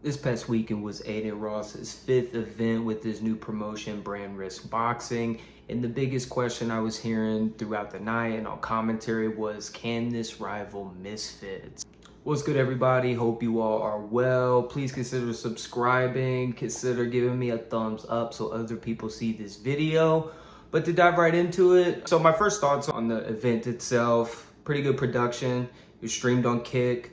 This past weekend was Adin Ross's 5th event with his new promotion, Misfits Boxing. And the biggest question I was hearing throughout the night and on commentary was, can this rival Misfits? What's good, everybody? Hope you all are well. Please consider subscribing. Consider giving me a thumbs up so other people see this video. But to dive right into it, so my first thoughts on the event itself, pretty good production. It was streamed on Kick.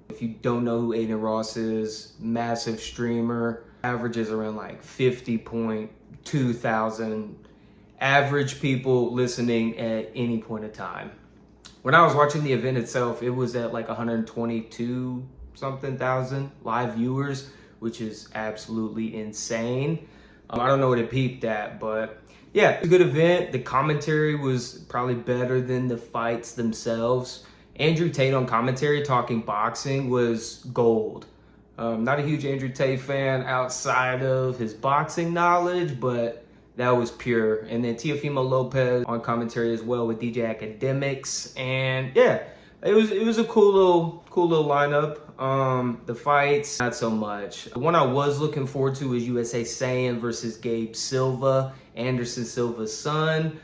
If you don't know who Adin Ross is, massive streamer, averages around like 50.2 thousand average people listening at any point of time. When I was watching the event itself, it was at like 122 something thousand live viewers, which is absolutely insane. I don't know what it peaked at, but yeah, it's a good event. The commentary was probably better than the fights themselves. Andrew Tate on commentary talking boxing was gold. Not a huge Andrew Tate fan outside of his boxing knowledge, but that was pure. And then Teofimo Lopez on commentary as well with DJ Academics. And yeah, it was a cool little lineup. The fights, not so much. The one I was looking forward to was USA Saiyan versus Gabe Silva, Anderson Silva's son.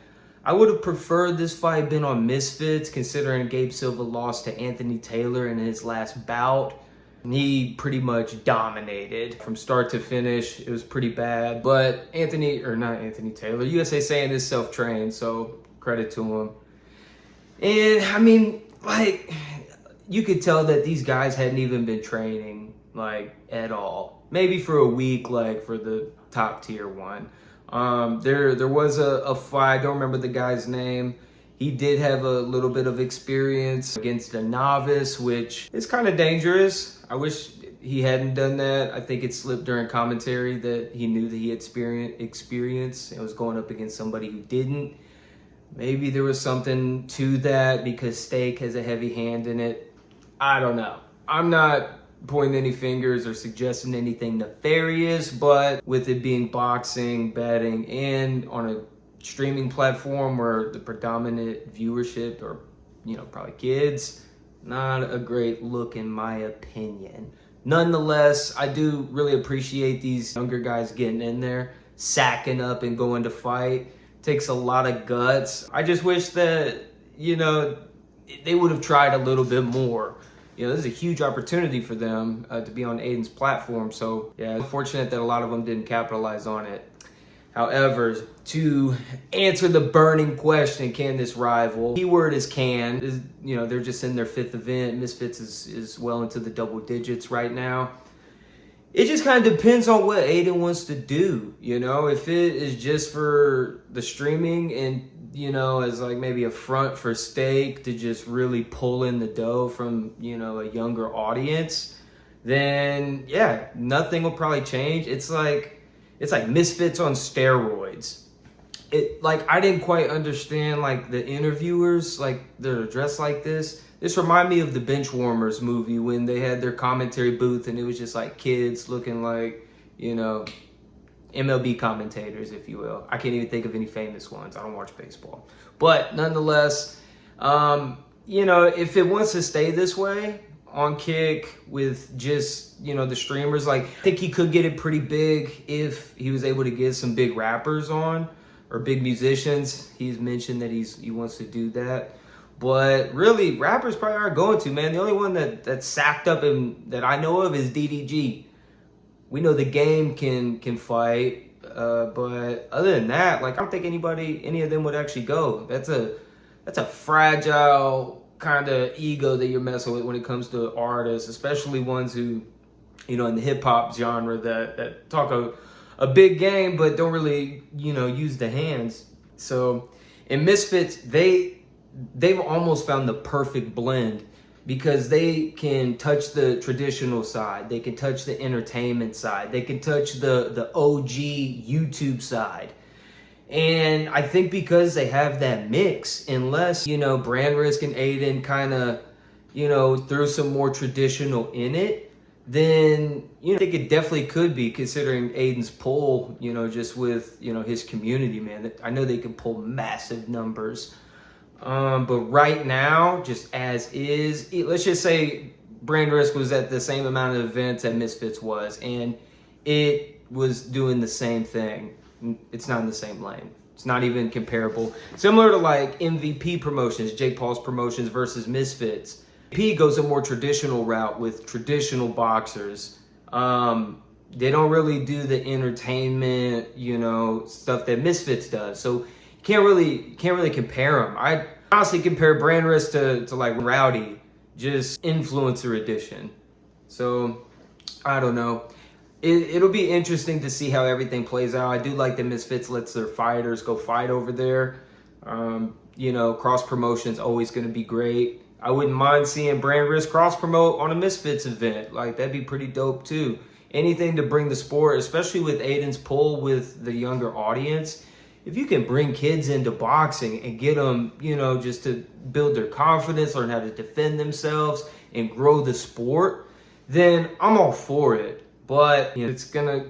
I would have preferred this fight been on Misfits, considering Gabe Silva lost to Anthony Taylor in his last bout. He pretty much dominated from start to finish. It was pretty bad. But not Anthony Taylor, USA Saiyan is self-trained, so credit to him. And I mean, like, you could tell that these guys hadn't even been training, like, at all. Maybe for a week, like, for the top tier one. There was a fight, I don't remember the guy's name. He did have a little bit of experience against a novice, which is kind of dangerous. I wish he hadn't done that. I think it slipped during commentary that he knew that he had experience and was going up against somebody who didn't. Maybe there was something to that because Steak has a heavy hand in it. I don't know. I'm not pointing any fingers or suggesting anything nefarious, but with it being boxing, betting, and on a streaming platform where the predominant viewership are, probably kids, not a great look in my opinion. Nonetheless, I do really appreciate these younger guys getting in there, sacking up and going to fight. Takes a lot of guts. I just wish that, they would have tried a little bit more. This is a huge opportunity for them to be on Adin's platform. So yeah, unfortunate that a lot of them didn't capitalize on it. However, to answer the burning question, can this rival? Keyword is can. They're just in their 5th event. Misfits is well into the double digits right now. It just kind of depends on what Adin wants to do. If it is just for the streaming and, as like maybe a front for Steak to just really pull in the dough from, a younger audience, then yeah, nothing will probably change. It's like Misfits on steroids. I didn't quite understand like the interviewers, like they're dressed like this. This reminded me of the Benchwarmers movie when they had their commentary booth and it was just like kids looking like, MLB commentators, if you will. I can't even think of any famous ones. I don't watch baseball. But nonetheless, if it wants to stay this way on Kick with just, the streamers, I think he could get it pretty big if he was able to get some big rappers on or big musicians. He's mentioned that he wants to do that. But really, rappers probably aren't going to, man. The only one that's sacked up and that I know of is DDG. We know the game can fight, but other than that, I don't think any of them would actually go. That's a fragile kind of ego that you're messing with when it comes to artists, especially ones who, in the hip hop genre that talk a big game but don't really, use the hands. So in Misfits, they've almost found the perfect blend because they can touch the traditional side, they can touch the entertainment side, they can touch the OG YouTube side. And I think because they have that mix, unless, Brand Risk and Adin kind of, threw some more traditional in it, then, I think it definitely could be, considering Adin's pull, just with, his community, man. I know they can pull massive numbers. But right now, just as is, let's just say Brand Risk was at the same amount of events that Misfits was, and it was doing the same thing. It's not in the same lane. It's not even comparable. Similar to like MVP promotions, Jake Paul's promotions versus Misfits. MVP goes a more traditional route with traditional boxers. They don't really do the entertainment, stuff that Misfits does. So you can't really compare them. I honestly compare Brand Risk to like Rowdy, just influencer edition. So I don't know. It'll be interesting to see how everything plays out. I do like that Misfits lets their fighters go fight over there. Cross promotion's always going to be great. I wouldn't mind seeing Brand Risk cross promote on a Misfits event. Like, that'd be pretty dope too. Anything to bring the sport, especially with Adin's pull with the younger audience. If you can bring kids into boxing and get them, just to build their confidence, learn how to defend themselves, and grow the sport, then I'm all for it. But it's going to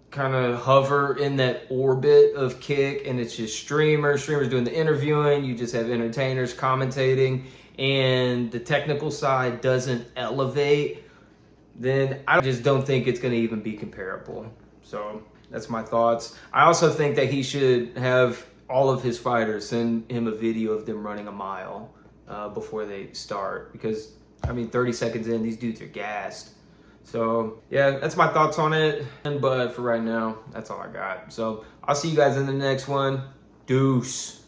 kind of hover in that orbit of kick, and it's just streamers doing the interviewing. You just have entertainers commentating, and the technical side doesn't elevate. Then I just don't think it's going to even be comparable. So that's my thoughts. I also think that he should have all of his fighters send him a video of them running a mile before they start. Because, 30 seconds in, these dudes are gassed. So, yeah, that's my thoughts on it. But for right now, that's all I got. So, I'll see you guys in the next one. Deuce.